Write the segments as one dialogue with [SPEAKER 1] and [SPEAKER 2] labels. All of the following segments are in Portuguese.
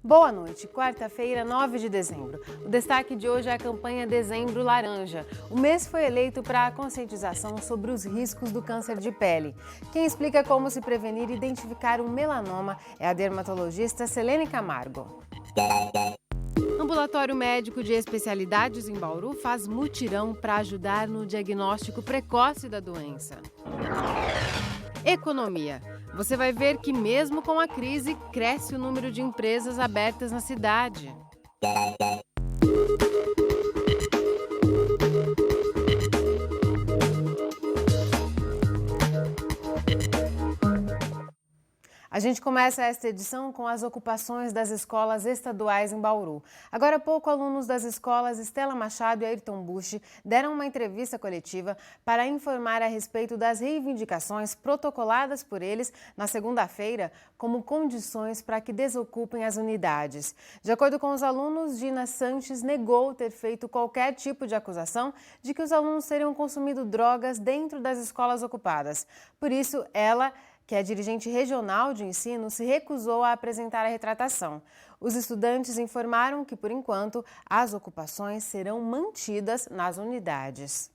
[SPEAKER 1] Boa noite, quarta-feira, 9 de dezembro. O destaque de hoje é a campanha Dezembro Laranja. O mês foi eleito para a conscientização sobre os riscos do câncer de pele. Quem explica como se prevenir e identificar um melanoma é a dermatologista Selene Camargo. Ambulatório Médico de Especialidades em Bauru faz mutirão para ajudar no diagnóstico precoce da doença. Economia. Você vai ver que mesmo com a crise, cresce o número de empresas abertas na cidade. A gente começa esta edição com as ocupações das escolas estaduais em Bauru. Agora há pouco, alunos das escolas Estela Machado e Ayrton Busch deram uma entrevista coletiva para informar a respeito das reivindicações protocoladas por eles na segunda-feira como condições para que desocupem as unidades. De acordo com os alunos, Gina Sanches negou ter feito qualquer tipo de acusação de que os alunos teriam consumido drogas dentro das escolas ocupadas. Por isso, ela, que é dirigente regional de ensino, se recusou a apresentar a retratação. Os estudantes informaram que, por enquanto, as ocupações serão mantidas nas unidades.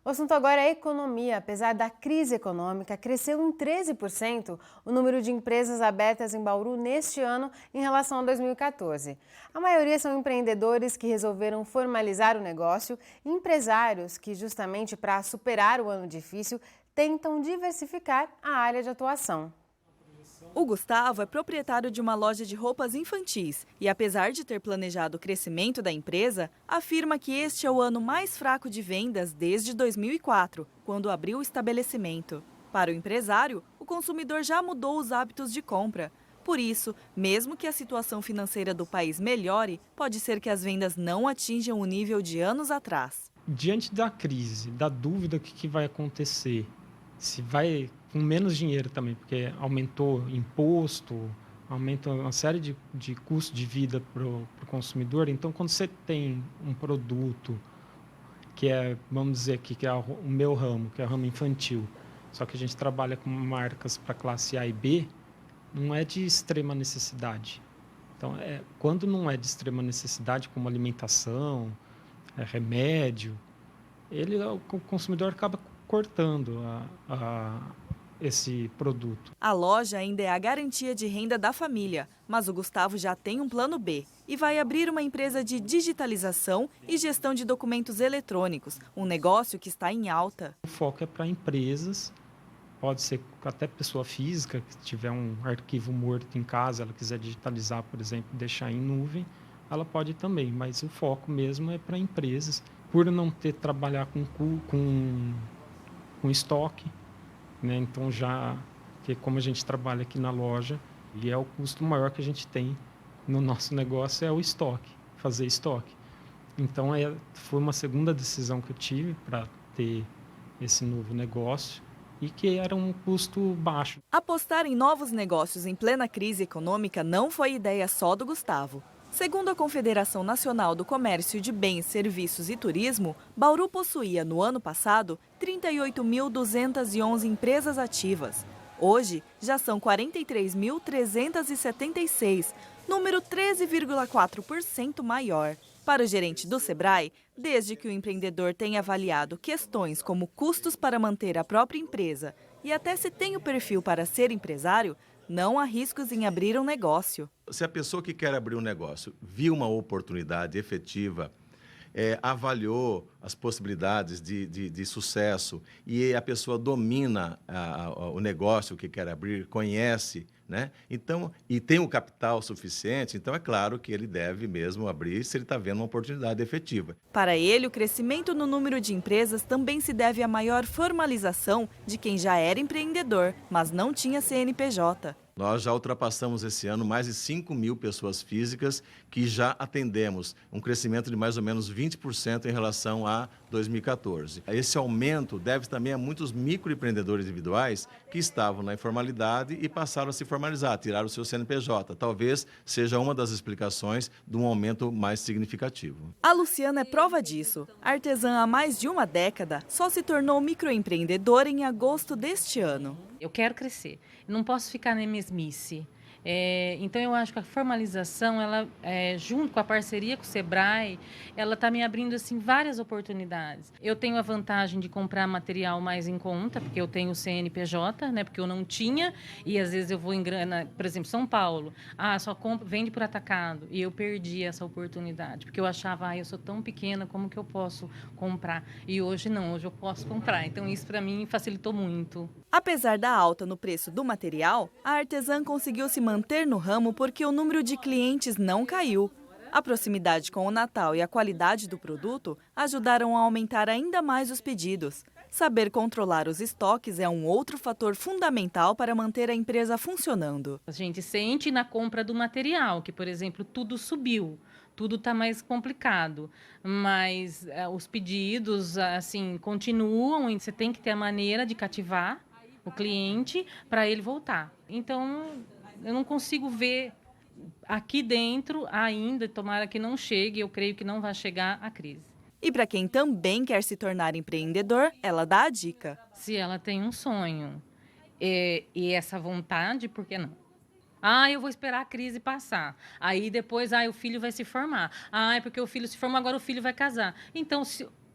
[SPEAKER 1] O assunto agora é economia. Apesar da crise econômica, cresceu em 13% o número de empresas abertas em Bauru neste ano em relação a 2014. A maioria são empreendedores que resolveram formalizar o negócio e empresários que, justamente para superar o ano difícil, tentam diversificar a área de atuação.
[SPEAKER 2] O Gustavo é proprietário de uma loja de roupas infantis e, apesar de ter planejado o crescimento da empresa, afirma que este é o ano mais fraco de vendas desde 2004, quando abriu o estabelecimento. Para o empresário, o consumidor já mudou os hábitos de compra. Por isso, mesmo que a situação financeira do país melhore, pode ser que as vendas não atinjam o nível de anos atrás.
[SPEAKER 3] Diante da crise, da dúvida do que vai acontecer, se vai com menos dinheiro também, porque aumentou imposto, aumenta uma série de custos de vida para o consumidor. Então, quando você tem um produto que é, vamos dizer aqui, que é o meu ramo, que é o ramo infantil, só que a gente trabalha com marcas para classe A e B, não é de extrema necessidade. Então, quando não é de extrema necessidade, como alimentação, remédio, o consumidor acaba cortando esse produto.
[SPEAKER 2] A loja ainda é a garantia de renda da família, mas o Gustavo já tem um plano B e vai abrir uma empresa de digitalização e gestão de documentos eletrônicos, um negócio que está em alta.
[SPEAKER 3] O foco é para empresas, pode ser até pessoa física, que tiver um arquivo morto em casa, ela quiser digitalizar, por exemplo, deixar em nuvem, ela pode também, mas o foco mesmo é para empresas, por não ter que trabalhar com estoque, né? Então que como a gente trabalha aqui na loja, e é o custo maior que a gente tem no nosso negócio é o estoque, fazer estoque. Então foi uma segunda decisão que eu tive para ter esse novo negócio e que era um custo baixo.
[SPEAKER 2] Apostar em novos negócios em plena crise econômica não foi ideia só do Gustavo. Segundo a Confederação Nacional do Comércio de Bens, Serviços e Turismo, Bauru possuía, no ano passado, 38.211 empresas ativas. Hoje, já são 43.376, número 13,4% maior. Para o gerente do Sebrae, desde que o empreendedor tenha avaliado questões como custos para manter a própria empresa e até se tem o perfil para ser empresário, não há riscos em abrir um negócio.
[SPEAKER 4] Se a pessoa que quer abrir um negócio viu uma oportunidade efetiva, avaliou as possibilidades de sucesso e a pessoa domina o negócio que quer abrir, conhece, né? Então, e tem o capital suficiente, então é claro que ele deve mesmo abrir se ele está vendo uma oportunidade efetiva.
[SPEAKER 2] Para ele, o crescimento no número de empresas também se deve à maior formalização de quem já era empreendedor, mas não tinha CNPJ.
[SPEAKER 4] Nós já ultrapassamos esse ano mais de 5.000 pessoas físicas que já atendemos, um crescimento de mais ou menos 20% em relação a 2014. Esse aumento deve também a muitos microempreendedores individuais que estavam na informalidade e passaram a se formalizar, tiraram o seu CNPJ. Talvez seja uma das explicações de um aumento mais significativo.
[SPEAKER 2] A Luciana é prova disso. Artesã há mais de uma década, só se tornou microempreendedora em agosto deste ano.
[SPEAKER 5] Eu quero crescer, não posso ficar na mesmice. Então, eu acho que a formalização, ela, junto com a parceria com o Sebrae, ela está me abrindo assim, várias oportunidades. Eu tenho a vantagem de comprar material mais em conta, porque eu tenho o CNPJ, né, porque eu não tinha, e às vezes eu vou em grana, por exemplo, São Paulo, só vende por atacado, e eu perdi essa oportunidade, porque eu achava, eu sou tão pequena, como que eu posso comprar? E hoje não, hoje eu posso comprar, então isso para mim facilitou muito.
[SPEAKER 2] Apesar da alta no preço do material, a artesã conseguiu se manter no ramo porque o número de clientes não caiu. A proximidade com o Natal e a qualidade do produto ajudaram a aumentar ainda mais os pedidos. Saber controlar os estoques é um outro fator fundamental para manter a empresa funcionando.
[SPEAKER 5] A gente sente na compra do material, que, por exemplo, tudo subiu. Tudo está mais complicado, mas os pedidos assim continuam, e você tem que ter a maneira de cativar o cliente para ele voltar. Então, eu não consigo ver aqui dentro ainda, tomara que não chegue, eu creio que não vai chegar a crise.
[SPEAKER 2] E para quem também quer se tornar empreendedor, ela dá a dica.
[SPEAKER 5] Se ela tem um sonho e essa vontade, por que não? Eu vou esperar a crise passar. Aí depois, o filho vai se formar. É porque o filho se formou, agora o filho vai casar. Então,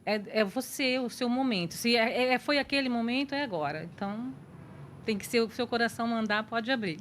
[SPEAKER 5] é você, o seu momento. Se foi aquele momento, é agora. Então, tem que ser o seu coração mandar, pode abrir.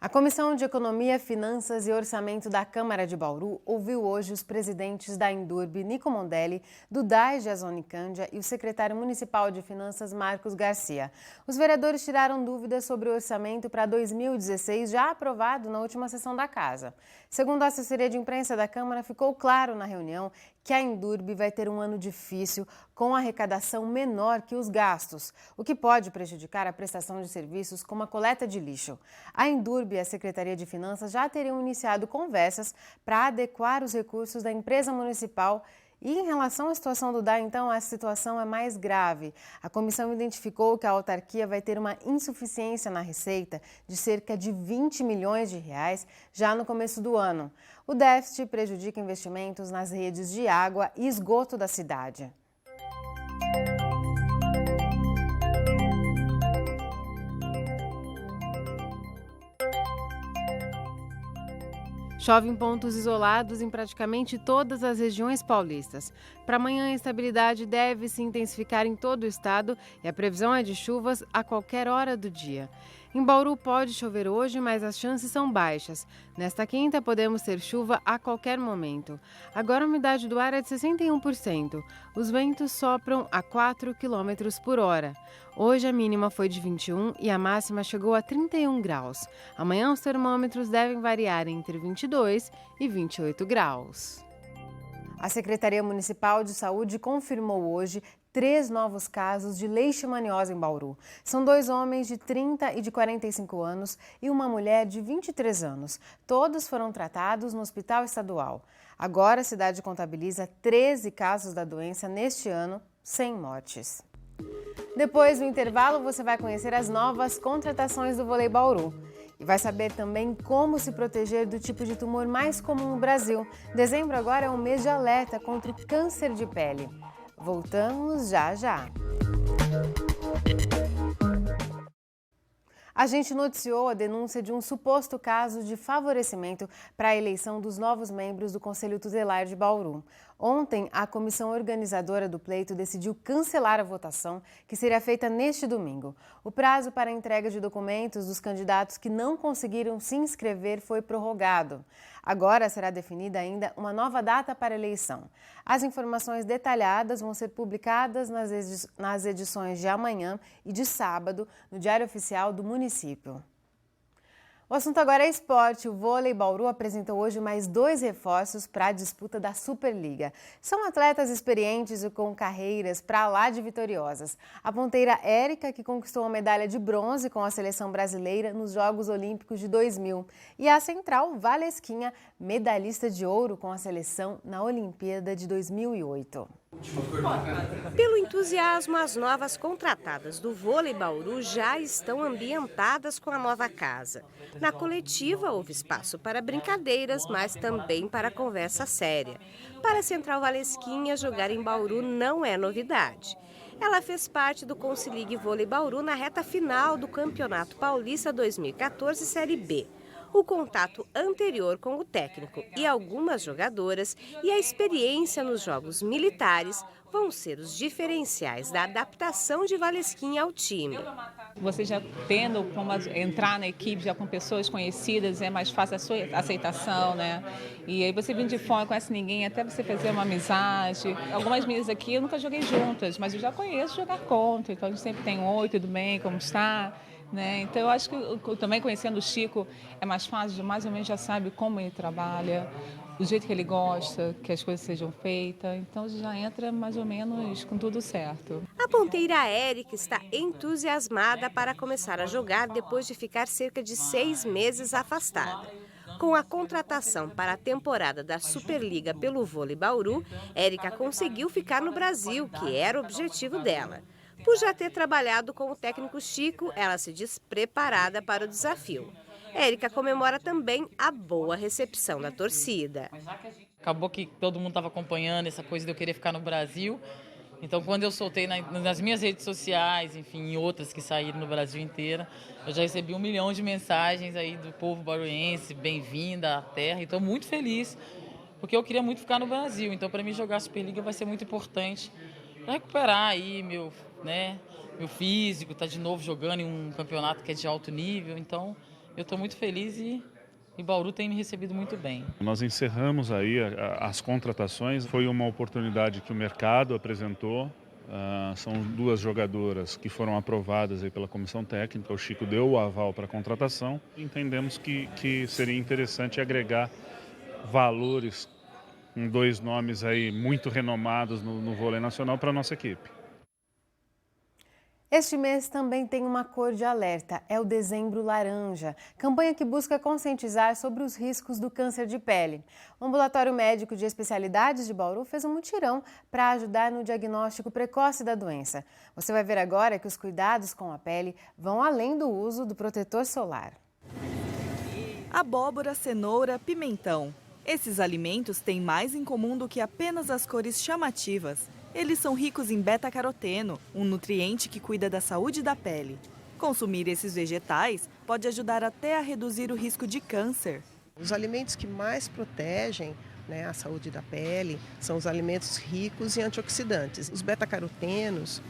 [SPEAKER 1] A Comissão de Economia, Finanças e Orçamento da Câmara de Bauru ouviu hoje os presidentes da Indurb, Nico Mondelli, do DAES de Azonicândia e o secretário municipal de Finanças, Marcos Garcia. Os vereadores tiraram dúvidas sobre o orçamento para 2016, já aprovado na última sessão da Casa. Segundo a assessoria de imprensa da Câmara, ficou claro na reunião que a Indurb vai ter um ano difícil, com arrecadação menor que os gastos, o que pode prejudicar a prestação de serviços como a coleta de lixo. A Indurb e a Secretaria de Finanças já teriam iniciado conversas para adequar os recursos da empresa municipal. E em relação à situação do DAE, então, a situação é mais grave. A comissão identificou que a autarquia vai ter uma insuficiência na receita de cerca de 20 milhões de reais já no começo do ano. O déficit prejudica investimentos nas redes de água e esgoto da cidade. Chove em pontos isolados em praticamente todas as regiões paulistas. Para amanhã, a instabilidade deve se intensificar em todo o estado e a previsão é de chuvas a qualquer hora do dia. Em Bauru pode chover hoje, mas as chances são baixas. Nesta quinta, podemos ter chuva a qualquer momento. Agora a umidade do ar é de 61%. Os ventos sopram a 4 km por hora. Hoje a mínima foi de 21 e a máxima chegou a 31 graus. Amanhã os termômetros devem variar entre 22 e 28 graus. A Secretaria Municipal de Saúde confirmou hoje 3 novos casos de leishmaniose em Bauru. São 2 homens de 30 e de 45 anos e uma mulher de 23 anos. Todos foram tratados no Hospital Estadual. Agora a cidade contabiliza 13 casos da doença neste ano, sem mortes. Depois do intervalo, você vai conhecer as novas contratações do Vôlei Bauru. E vai saber também como se proteger do tipo de tumor mais comum no Brasil. Dezembro agora é um mês de alerta contra o câncer de pele. Voltamos já já. A gente noticiou a denúncia de um suposto caso de favorecimento para a eleição dos novos membros do Conselho Tutelar de Bauru. Ontem, a comissão organizadora do pleito decidiu cancelar a votação, que seria feita neste domingo. O prazo para a entrega de documentos dos candidatos que não conseguiram se inscrever foi prorrogado. Agora será definida ainda uma nova data para a eleição. As informações detalhadas vão ser publicadas nas edições de amanhã e de sábado no Diário Oficial do município. O assunto agora é esporte. O Vôlei Bauru apresentou hoje mais 2 reforços para a disputa da Superliga. São atletas experientes e com carreiras para lá de vitoriosas. A ponteira Érica, que conquistou a medalha de bronze com a seleção brasileira nos Jogos Olímpicos de 2000. E a central Valesquinha, medalhista de ouro com a seleção na Olimpíada de 2008.
[SPEAKER 6] Pelo entusiasmo, as novas contratadas do Vôlei Bauru já estão ambientadas com a nova casa. Na coletiva, houve espaço para brincadeiras, mas também para conversa séria. Para a Central Valesquinha, jogar em Bauru não é novidade. Ela fez parte do Consilig Vôlei Bauru na reta final do Campeonato Paulista 2014 Série B. O contato anterior com o técnico e algumas jogadoras e a experiência nos jogos militares vão ser os diferenciais da adaptação de Valesquim ao time.
[SPEAKER 7] Você já tendo como entrar na equipe já com pessoas conhecidas, é mais fácil a sua aceitação, né? E aí você vem de fora, não conhece ninguém, até você fazer uma amizade. Algumas meninas aqui eu nunca joguei juntas, mas eu já conheço jogar contra, então a gente sempre tem oi, tudo bem, como está? Né? Então eu acho que também conhecendo o Chico é mais fácil, mais ou menos já sabe como ele trabalha, do jeito que ele gosta, que as coisas sejam feitas, então já entra mais ou menos com tudo certo.
[SPEAKER 6] A ponteira Érica está entusiasmada para começar a jogar depois de ficar cerca de 6 meses afastada. Com a contratação para a temporada da Superliga pelo Vôlei Bauru, Érica conseguiu ficar no Brasil, que era o objetivo dela. Por já ter trabalhado com o técnico Chico, ela se diz preparada para o desafio. Érica comemora também a boa recepção da torcida.
[SPEAKER 8] Acabou que todo mundo estava acompanhando essa coisa de eu querer ficar no Brasil. Então, quando eu soltei nas minhas redes sociais, enfim, em outras que saíram no Brasil inteiro, eu já recebi 1 milhão de mensagens aí do povo baruense, bem-vinda à terra. E estou muito feliz, porque eu queria muito ficar no Brasil. Então, para mim, jogar a Superliga vai ser muito importante para recuperar aí meu físico, estar de novo jogando em um campeonato que é de alto nível. Então, eu estou muito feliz e Bauru tem me recebido muito bem.
[SPEAKER 9] Nós encerramos aí as contratações. Foi uma oportunidade que o mercado apresentou. São 2 jogadoras que foram aprovadas aí pela comissão técnica. O Chico deu o aval para a contratação. Entendemos que seria interessante agregar valores com 2 nomes aí muito renomados no vôlei nacional para a nossa equipe.
[SPEAKER 1] Este mês também tem uma cor de alerta, é o Dezembro Laranja, campanha que busca conscientizar sobre os riscos do câncer de pele. O Ambulatório Médico de Especialidades de Bauru fez um mutirão para ajudar no diagnóstico precoce da doença. Você vai ver agora que os cuidados com a pele vão além do uso do protetor solar.
[SPEAKER 2] Abóbora, cenoura, pimentão. Esses alimentos têm mais em comum do que apenas as cores chamativas. Eles são ricos em beta-caroteno, um nutriente que cuida da saúde da pele. Consumir esses vegetais pode ajudar até a reduzir o risco de câncer.
[SPEAKER 10] Os alimentos que mais protegem, a saúde da pele são os alimentos ricos em antioxidantes. Os beta-carotenos,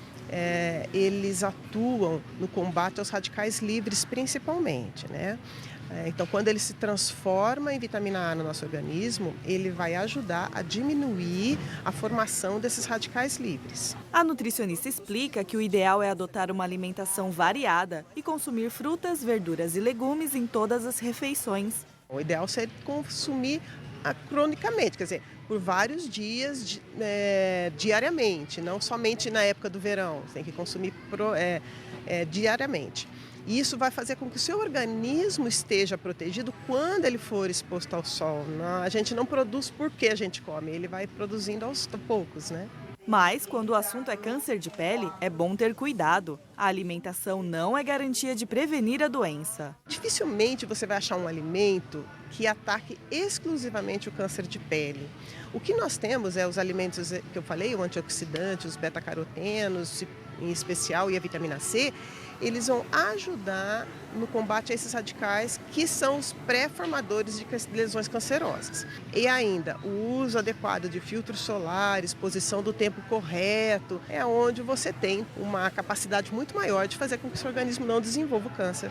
[SPEAKER 10] eles atuam no combate aos radicais livres principalmente, Então, quando ele se transforma em vitamina A no nosso organismo, ele vai ajudar a diminuir a formação desses radicais livres.
[SPEAKER 2] A nutricionista explica que o ideal é adotar uma alimentação variada e consumir frutas, verduras e legumes em todas as refeições.
[SPEAKER 10] O ideal seria consumir cronicamente, quer dizer, por vários dias diariamente, não somente na época do verão, você tem que consumir diariamente. E isso vai fazer com que o seu organismo esteja protegido quando ele for exposto ao sol. A gente não produz porque a gente come, ele vai produzindo aos poucos,
[SPEAKER 2] Mas, quando o assunto é câncer de pele, é bom ter cuidado. A alimentação não é garantia de prevenir a doença.
[SPEAKER 10] Dificilmente você vai achar um alimento que ataque exclusivamente o câncer de pele. O que nós temos é os alimentos que eu falei, o antioxidante, os beta-carotenos, em especial, e a vitamina C, eles vão ajudar no combate a esses radicais que são os pré-formadores de lesões cancerosas. E ainda, o uso adequado de filtro solar, exposição do tempo correto, é onde você tem uma capacidade muito maior de fazer com que o seu organismo não desenvolva o câncer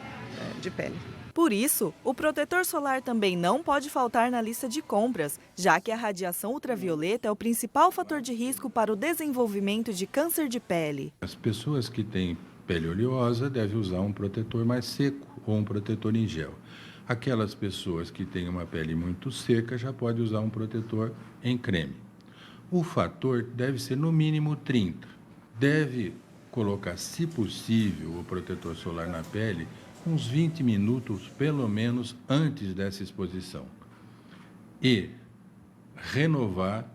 [SPEAKER 10] de pele.
[SPEAKER 2] Por isso, o protetor solar também não pode faltar na lista de compras, já que a radiação ultravioleta é o principal fator de risco para o desenvolvimento de câncer de pele.
[SPEAKER 11] As pessoas que têm pele oleosa devem usar um protetor mais seco ou um protetor em gel. Aquelas pessoas que têm uma pele muito seca já podem usar um protetor em creme. O fator deve ser no mínimo 30. Deve colocar, se possível, o protetor solar na pele uns 20 minutos, pelo menos, antes dessa exposição. E renovar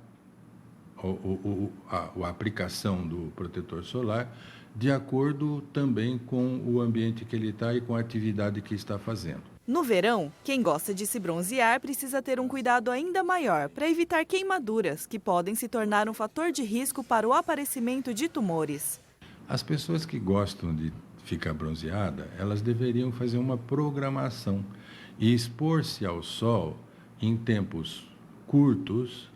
[SPEAKER 11] a aplicação do protetor solar de acordo também com o ambiente que ele está e com a atividade que está fazendo.
[SPEAKER 2] No verão, quem gosta de se bronzear precisa ter um cuidado ainda maior para evitar queimaduras, que podem se tornar um fator de risco para o aparecimento de tumores.
[SPEAKER 11] As pessoas que gostam de ficar bronzeada, elas deveriam fazer uma programação e expor-se ao sol em tempos curtos,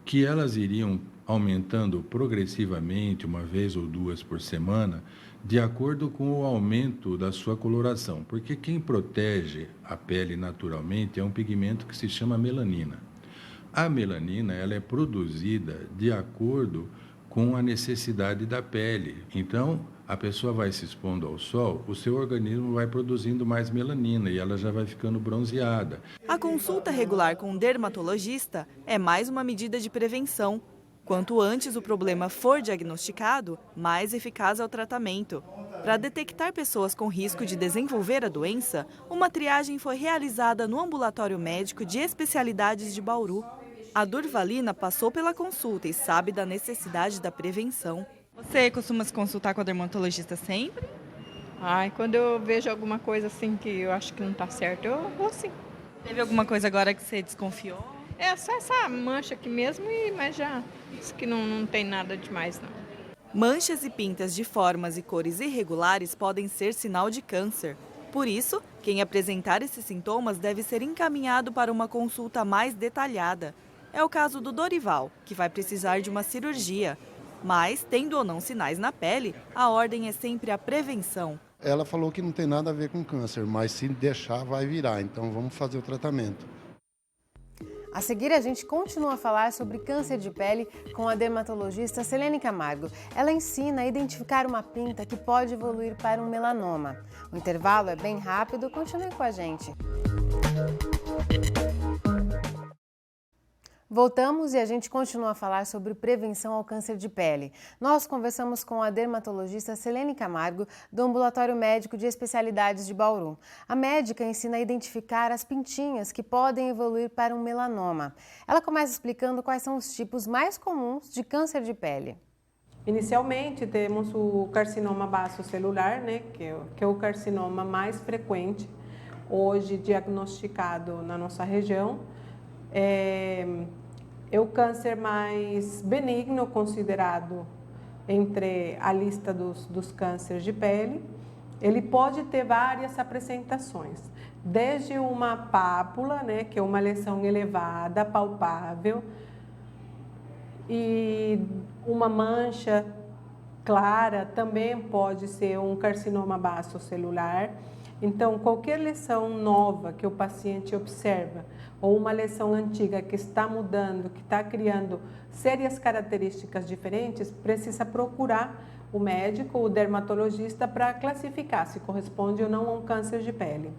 [SPEAKER 11] que elas iriam aumentando progressivamente, uma vez ou duas por semana, de acordo com o aumento da sua coloração. Porque quem protege a pele naturalmente é um pigmento que se chama melanina. A melanina, ela é produzida de acordo com a necessidade da pele. Então, a pessoa vai se expondo ao sol, o seu organismo vai produzindo mais melanina e ela já vai ficando bronzeada.
[SPEAKER 2] A consulta regular com um dermatologista é mais uma medida de prevenção. Quanto antes o problema for diagnosticado, mais eficaz é o tratamento. Para detectar pessoas com risco de desenvolver a doença, uma triagem foi realizada no Ambulatório Médico de Especialidades de Bauru. A Durvalina passou pela consulta e sabe da necessidade da prevenção. Você costuma se consultar com a dermatologista sempre?
[SPEAKER 12] Quando eu vejo alguma coisa assim que eu acho que não está certo, eu vou sim.
[SPEAKER 2] Teve alguma coisa agora que você desconfiou?
[SPEAKER 12] É só essa mancha aqui mesmo, mas já disse que não tem nada demais, não.
[SPEAKER 2] Manchas e pintas de formas e cores irregulares podem ser sinal de câncer. Por isso, quem apresentar esses sintomas deve ser encaminhado para uma consulta mais detalhada. É o caso do Dorival, que vai precisar de uma cirurgia. Mas, tendo ou não sinais na pele, a ordem é sempre a prevenção.
[SPEAKER 13] Ela falou que não tem nada a ver com câncer, mas se deixar vai virar, então vamos fazer o tratamento.
[SPEAKER 1] A seguir, a gente continua a falar sobre câncer de pele com a dermatologista Selene Camargo. Ela ensina a identificar uma pinta que pode evoluir para um melanoma. O intervalo é bem rápido, continue com a gente. Voltamos e a gente continua a falar sobre prevenção ao câncer de pele. Nós conversamos com a dermatologista Selene Camargo, do Ambulatório Médico de Especialidades de Bauru. A médica ensina a identificar as pintinhas que podem evoluir para um melanoma. Ela começa explicando quais são os tipos mais comuns de câncer de pele.
[SPEAKER 14] Inicialmente, temos o carcinoma basocelular, que é o carcinoma mais frequente, hoje diagnosticado na nossa região. É o câncer mais benigno considerado entre a lista dos cânceres de pele. Ele pode ter várias apresentações, desde uma pápula, que é uma lesão elevada, palpável, e uma mancha clara também pode ser um carcinoma basocelular. Então, qualquer lesão nova que o paciente observa, ou uma lesão antiga que está mudando, que está criando sérias características diferentes, precisa procurar o médico, o dermatologista, para classificar se corresponde ou não a um câncer de pele.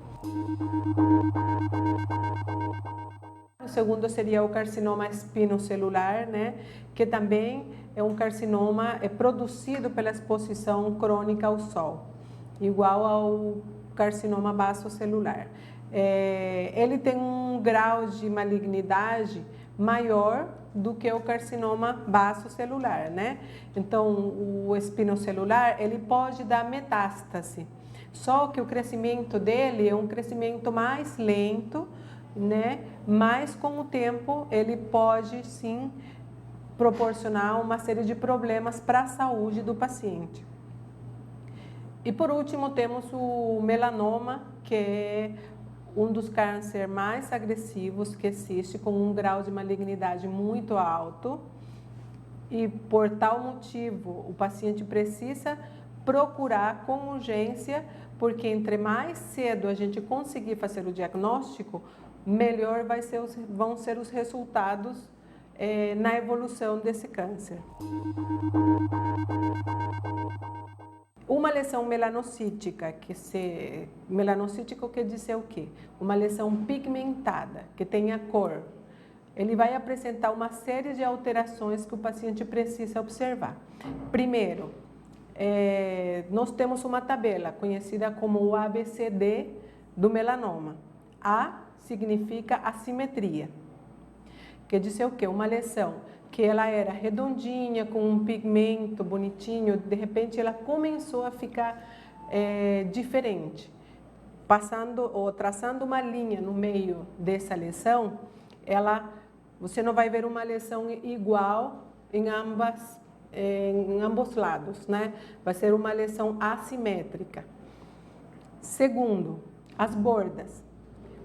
[SPEAKER 14] O segundo seria o carcinoma espinocelular, que também é um carcinoma produzido pela exposição crônica ao sol, igual ao carcinoma basocelular. Ele tem um grau de malignidade maior do que o carcinoma basocelular, Então, o espinocelular, ele pode dar metástase, só que o crescimento dele é um crescimento mais lento, mas com o tempo ele pode sim proporcionar uma série de problemas para a saúde do paciente. E por último temos o melanoma, que é um dos cânceres mais agressivos que existe, com um grau de malignidade muito alto. E por tal motivo, o paciente precisa procurar com urgência, porque entre mais cedo a gente conseguir fazer o diagnóstico, melhor vão ser os resultados na evolução desse câncer. Uma lesão melanocítica, melanocítico quer dizer o quê? Uma lesão pigmentada, que tenha cor. Ele vai apresentar uma série de alterações que o paciente precisa observar. Primeiro, nós temos uma tabela conhecida como o ABCD do melanoma. A significa assimetria. Quer dizer o quê? Uma lesão que ela era redondinha, com um pigmento bonitinho, de repente ela começou a ficar diferente. Traçando uma linha no meio dessa lesão, você não vai ver uma lesão igual em ambas em ambos lados, né? Vai ser uma lesão assimétrica. Segundo, as bordas.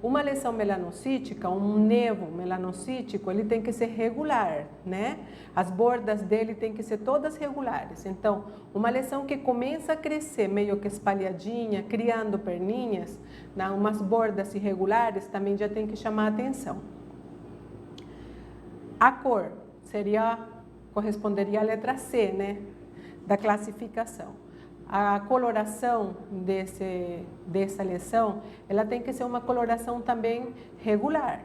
[SPEAKER 14] Uma lesão melanocítica, um nevo melanocítico, ele tem que ser regular, né? As bordas dele tem que ser todas regulares. Então, uma lesão que começa a crescer meio que espalhadinha, criando perninhas, umas bordas irregulares, também já tem que chamar a atenção. A cor corresponderia à letra C, né? Da classificação. A coloração dessa lesão, ela tem que ser uma coloração também regular.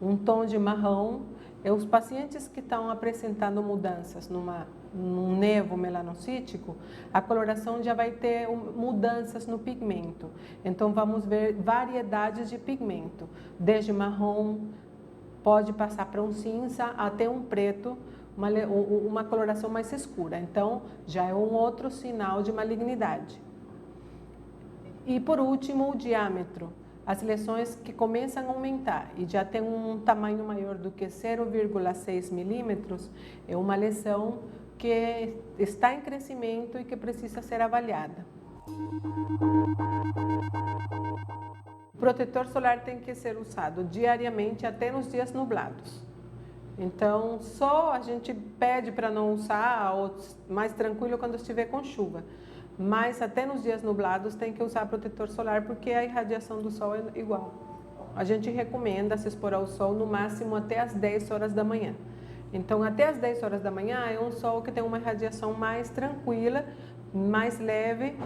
[SPEAKER 14] Um tom de marrom. Os pacientes que estão apresentando mudanças num nevo melanocítico, a coloração já vai ter mudanças no pigmento. Então, vamos ver variedades de pigmento, desde marrom, pode passar para um cinza até um preto, uma coloração mais escura. Então, já é um outro sinal de malignidade. E, por último, o diâmetro. As lesões que começam a aumentar e já tem um tamanho maior do que 0,6 milímetros, é uma lesão que está em crescimento e que precisa ser avaliada. O protetor solar tem que ser usado diariamente até nos dias nublados. Então, só a gente pede para não usar, ou mais tranquilo quando estiver com chuva. Mas até nos dias nublados tem que usar protetor solar, porque a irradiação do sol é igual. A gente recomenda se expor ao sol no máximo até as 10 horas da manhã. Então, até as 10 horas da manhã é um sol que tem uma irradiação mais tranquila, mais leve,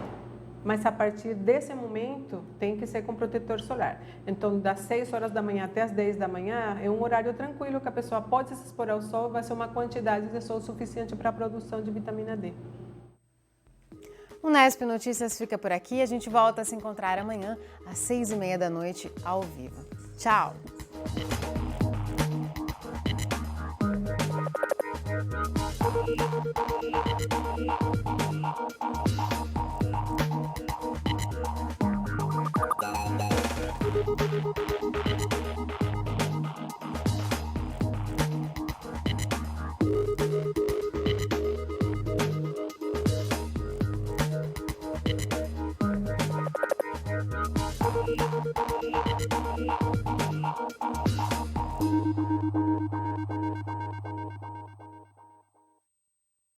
[SPEAKER 14] mas a partir desse momento tem que ser com protetor solar. Então, das 6 horas da manhã até as 10 da manhã é um horário tranquilo que a pessoa pode se expor ao sol e vai ser uma quantidade de sol suficiente para a produção de vitamina D.
[SPEAKER 1] O Nesp Notícias fica por aqui. A gente volta a se encontrar amanhã às 6h30 da noite ao vivo. Tchau!
[SPEAKER 15] Thank you.